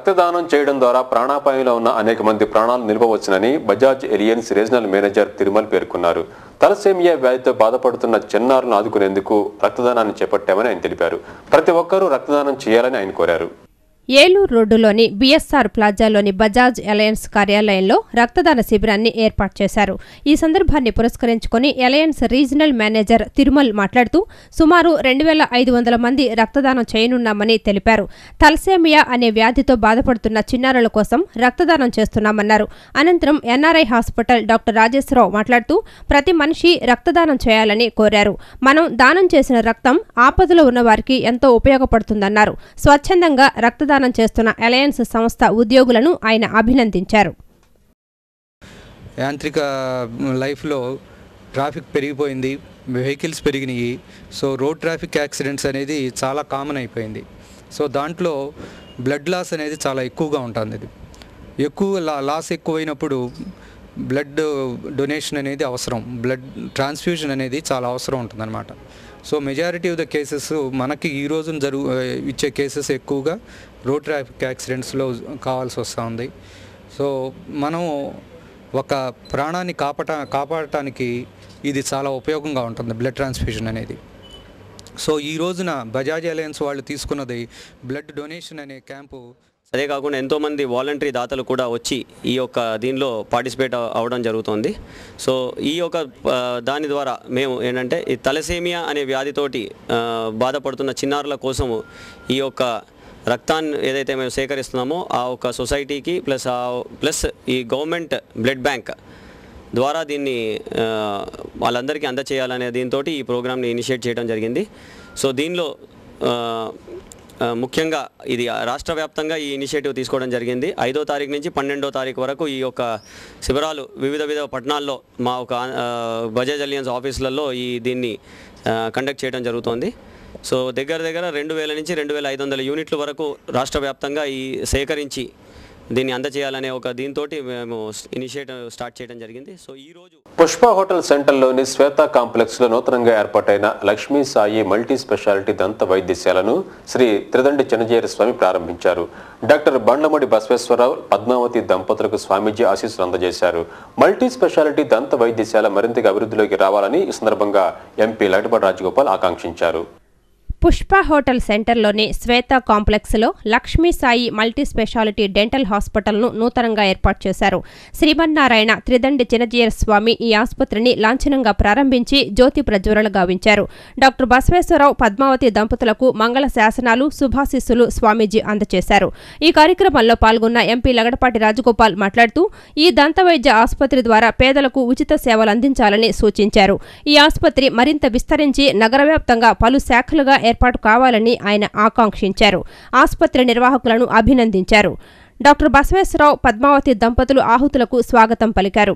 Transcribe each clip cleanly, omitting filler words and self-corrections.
రక్తదానం చేయడం ద్వారా ప్రాణాపాయంలో ఉన్న అనేక మంది ప్రాణాలు నిలవవచ్చునని Bajaj Allianz regional manager Tirumal పేర్కొన్నారు. తలసేమియా వ్యాధితో బాధపడుతున్న చిన్నారులను ఆదుకునేందుకు రక్తదానాన్ని చేపట్టామని ఆయన తెలిపారు. ప్రతి ఒక్కరూ రక్తదానం చేయాలని ఆయన కోరారు. ఏలూరు రోడ్డులోని బీఎస్ఆర్ ప్లాజాలోని బజాజ్ అలయన్స్ కార్యాలయంలో రక్తదాన శిబిరాన్ని ఏర్పాటు చేశారు. ఈ సందర్భాన్ని పురస్కరించుకుని అలయన్స్ రీజనల్ మేనేజర్ తిరుమల్ మాట్లాడుతూ సుమారు 2500 మంది రక్తదానం చేయనున్నామని తెలిపారు. తలసేమియా అనే వ్యాధితో బాధపడుతున్న చిన్నారుల కోసం రక్తదానం చేస్తున్నామన్నారు. అనంతరం ఎన్ఆర్ఐ హాస్పిటల్ డాక్టర్ రాజేశ్వరరావు మాట్లాడుతూ ప్రతి మనిషి రక్తదానం చేయాలని కోరారు. మనం దానం చేసిన రక్తం ఆపదలో ఉన్న వారికి ఎంతో ఉపయోగపడుతుందన్నారు. స్వచ్ఛందంగా రక్తదానం చేస్తున్న అలయన్స్ సంస్థ ఉద్యోగులను ఆయన అభినందించారు. యాంత్రిక లైఫ్లో ట్రాఫిక్ పెరిగిపోయింది, వెహికల్స్ పెరిగినాయి. సో రోడ్ ట్రాఫిక్ యాక్సిడెంట్స్ అనేది చాలా కామన్ అయిపోయింది. సో దాంట్లో బ్లడ్ లాస్ అనేది చాలా ఎక్కువగా ఉంటుంది. ఇది లాస్ ఎక్కువైనప్పుడు బ్లడ్ డొనేషన్ అనేది అవసరం, బ్లడ్ ట్రాన్స్ఫ్యూషన్ అనేది చాలా అవసరం ఉంటుందన్నమాట. So majority of the cases మనకి ఈ రోజున ఇచ్చే కేసెస్ ఎక్కువగా రోడ్ ట్రాఫిక్ యాక్సిడెంట్స్లో కావాల్సి వస్తుంది. సో మనం ఒక ప్రాణాన్ని కాపాడటానికి ఇది చాలా ఉపయోగంగా ఉంటుంది బ్లడ్ ట్రాన్స్ఫ్యూషన్ అనేది. సో ఈ రోజున బజాజ్ అలయన్స్ వాళ్ళు తీసుకున్నది బ్లడ్ డొనేషన్ అనే క్యాంపు. అదే కాకుండా ఎంతోమంది వాలంటరీ దాతలు కూడా వచ్చి ఈ యొక్క దీనిలో పార్టిసిపేట్ అవ్వడం జరుగుతుంది. సో ఈ యొక్క దాని ద్వారా మేము ఏంటంటే ఈ తలసేమియా అనే వ్యాధితోటి బాధపడుతున్న చిన్నారుల కోసము ఈ యొక్క రక్తాన్ని ఏదైతే మేము సేకరిస్తున్నామో ఆ ఒక సొసైటీకి ప్లస్ ఈ గవర్నమెంట్ బ్లడ్ బ్యాంక్ ద్వారా దీన్ని వాళ్ళందరికీ అందచేయాలనే దీంతో ఈ ప్రోగ్రామ్ని ఇనిషియేట్ చేయడం జరిగింది. సో దీనిలో ముఖ్యంగా ఇది రాష్ట్ర వ్యాప్తంగా ఈ ఇనిషియేటివ్ తీసుకోవడం జరిగింది. 5వ తారీఖు నుంచి 12వ తారీఖు వరకు ఈ యొక్క శిబిరాలు వివిధ పట్టణాల్లో మా ఒక బజాజ్ అలియన్స్ ఆఫీసులలో దీన్ని కండక్ట్ చేయడం జరుగుతోంది. సో దగ్గర 2000 నుంచి 2500 యూనిట్ల వరకు రాష్ట్ర వ్యాప్తంగా సేకరించి దీన్ని అందజేయాలనే ఒక దీంతో మేము ఇనిషియేటివ్ స్టార్ట్ చేయడం జరిగింది. సో ఈ రోజు పుష్ప హోటల్ సెంటర్లోని శ్వేత కాంప్లెక్స్ లో నూతనంగా ఏర్పాటైన లక్ష్మీ సాయి మల్టీ స్పెషాలిటీ దంత వైద్యశాలను శ్రీ త్రిదండి చినజీయర స్వామి ప్రారంభించారు. డాక్టర్ బండ్లమూడి బసవేశ్వరరావు, పద్మావతి దంపతులకు స్వామీజీ ఆశీస్సులు అందజేశారు. మల్టీ స్పెషాలిటీ దంత వైద్యశాల మరింతగా అభివృద్ధిలోకి రావాలని ఈ సందర్భంగా ఎంపీ లగడపాటి రాజగోపాల్ ఆకాంక్షించారు. పుష్ప హోటల్ సెంటర్లోని శ్వేత కాంప్లెక్స్లో Lakshmi Sai multi speciality dental హాస్పిటల్ను నూతనంగా ఏర్పాటు చేశారు. శ్రీమన్నారాయణ త్రిదండి చినజీయర స్వామి ఈ ఆసుపత్రిని లాంఛనంగా ప్రారంభించి జ్యోతి ప్రజ్వలన గావించారు. డాక్టర్ బసవేశ్వరరావు, పద్మావతి దంపతులకు మంగళ శాసనాలు, శుభాశీస్సులు స్వామీజీ అందజేశారు. ఈ కార్యక్రమంలో పాల్గొన్న ఎంపీ లగడపాటి రాజగోపాల్ మాట్లాడుతూ ఈ దంత వైద్య ఆసుపత్రి ద్వారా పేదలకు ఉచిత సేవలు అందించాలని సూచించారు. ఈ ఆసుపత్రి మరింత విస్తరించి నగరవ్యాప్తంగా పలు శాఖలుగా ఏర్పాటు కావాలని ఆయన ఆకాంక్షించారు. ఆసుపత్రి నిర్వాహకులను అభినందించారు. డాక్టర్ బసవేశ్వరరావు, పద్మావతి దంపతులు ఆహుతులకు స్వాగతం పలికారు.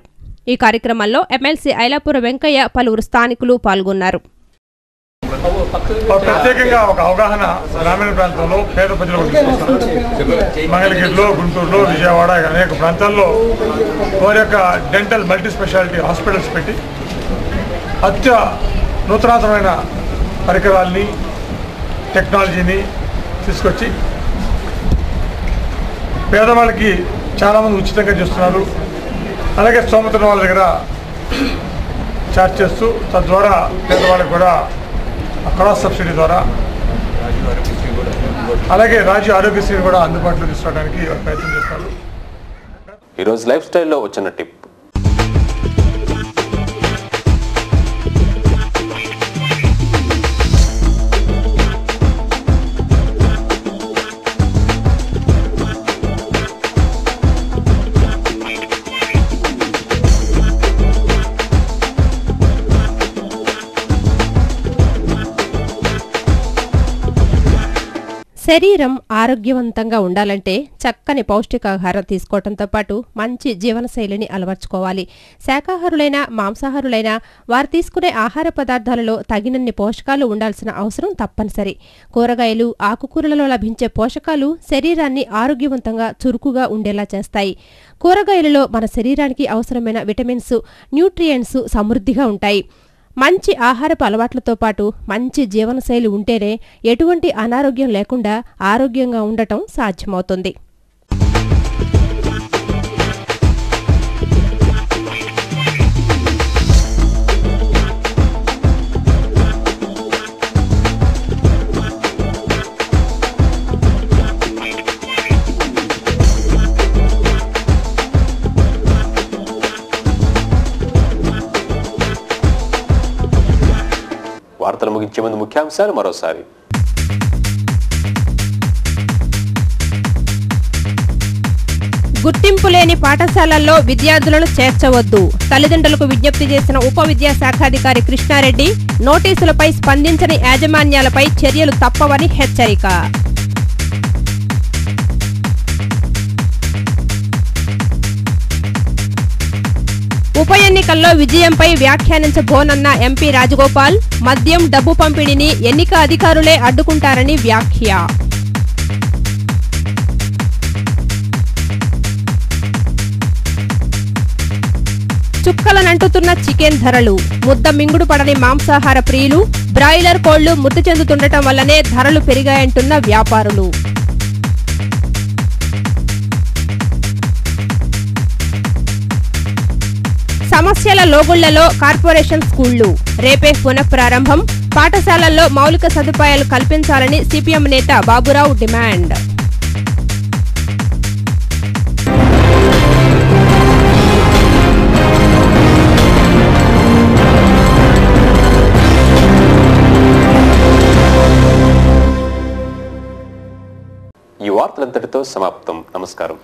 ఈ కార్యక్రమంలో ఎమ్మెల్సీ ఐలాపుర వెంకయ్య, పలువురు స్థానికులు పాల్గొన్నారు. ప్రత్యేకంగా ఒక అవగాహన గ్రామీణ ప్రాంతంలో పేద ప్రజలకు మంగళగిరిలో, గుంటూరులో, విజయవాడ అనేక ప్రాంతాల్లో వారి యొక్క డెంటల్ మల్టీ స్పెషాలిటీ హాస్పిటల్స్ పెట్టి నూతనాతనమైన పరికరాల్ని, టెక్నాలజీని తీసుకొచ్చి పేదవాళ్ళకి చాలామంది ఉచితంగా చేస్తున్నారు. అలాగే స్తోమత వాళ్ళ దగ్గర ఛార్జ్ చేస్తూ తద్వారా పేదవాళ్ళకి కూడా క్రాస్ సబ్సిడీ ద్వారా అలాగే రాజ్య ఆరోగ్యశ్రీ కూడా అందుబాటులో తీసుకోవడానికి ప్రయత్నం చేస్తారు. ఈరోజు లైఫ్ స్టైల్లో వచ్చిన టిప్. శరీరం ఆరోగ్యవంతంగా ఉండాలంటే చక్కని పౌష్టికాహారం తీసుకోవడంతో పాటు మంచి జీవనశైలిని అలవర్చుకోవాలి. శాకాహారులైనా మాంసాహారులైనా వారు తీసుకునే ఆహార పదార్థాలలో తగినన్ని పోషకాలు ఉండాల్సిన అవసరం తప్పనిసరి. కూరగాయలు, ఆకుకూరలలో లభించే పోషకాలు శరీరాన్ని ఆరోగ్యవంతంగా, చురుకుగా ఉండేలా చేస్తాయి. కూరగాయలలో మన శరీరానికి అవసరమైన విటమిన్స్, న్యూట్రియంట్స్ సమృద్ధిగా ఉంటాయి. మంచి ఆహారపు అలవాట్లతో పాటు మంచి జీవనశైలి ఉంటేనే ఎటువంటి అనారోగ్యం లేకుండా ఆరోగ్యంగా ఉండటం సాధ్యమవుతుంది. వార్తలు ముగించే ముందు ముఖ్యాంశాలు మరోసారి. గుర్తింపు లేని పాఠశాలల్లో విద్యార్థులను చేర్చవద్దు. తల్లిదండ్రులకు విజ్ఞప్తి చేసిన ఉప విద్యాశాఖాధికారి కృష్ణారెడ్డి. నోటీసులపై స్పందించని యాజమాన్యాలపై చర్యలు తప్పవని హెచ్చరిక. ఉప ఎన్నికల్లో విజయంపై వ్యాఖ్యానించబోనన్న ఎంపీ రాజగోపాల్. మద్యం డబ్బు పంపిణీని ఎన్నిక అధికారులే అడ్డుకుంటారని వ్యాఖ్య. చుక్కలనంటుతున్న చికెన్ ధరలు. ముద్ద మింగుడు పడని మాంసాహార ప్రియులు. బ్రాయిలర్ కోళ్లు మృతి చెందుతుండటం వల్లనే ధరలు పెరిగాయంటున్న వ్యాపారులు. సమస్యల లోగుళ్లలో కార్పొరేషన్ స్కూళ్లు. రేపే పునఃప్రారంభం. పాఠశాలల్లో మౌలిక సదుపాయాలు కల్పించాలని సిపిఎం నేత బాబురావు డిమాండ్. ఈ వార్తలంతటితో సమాప్తం. నమస్కారం.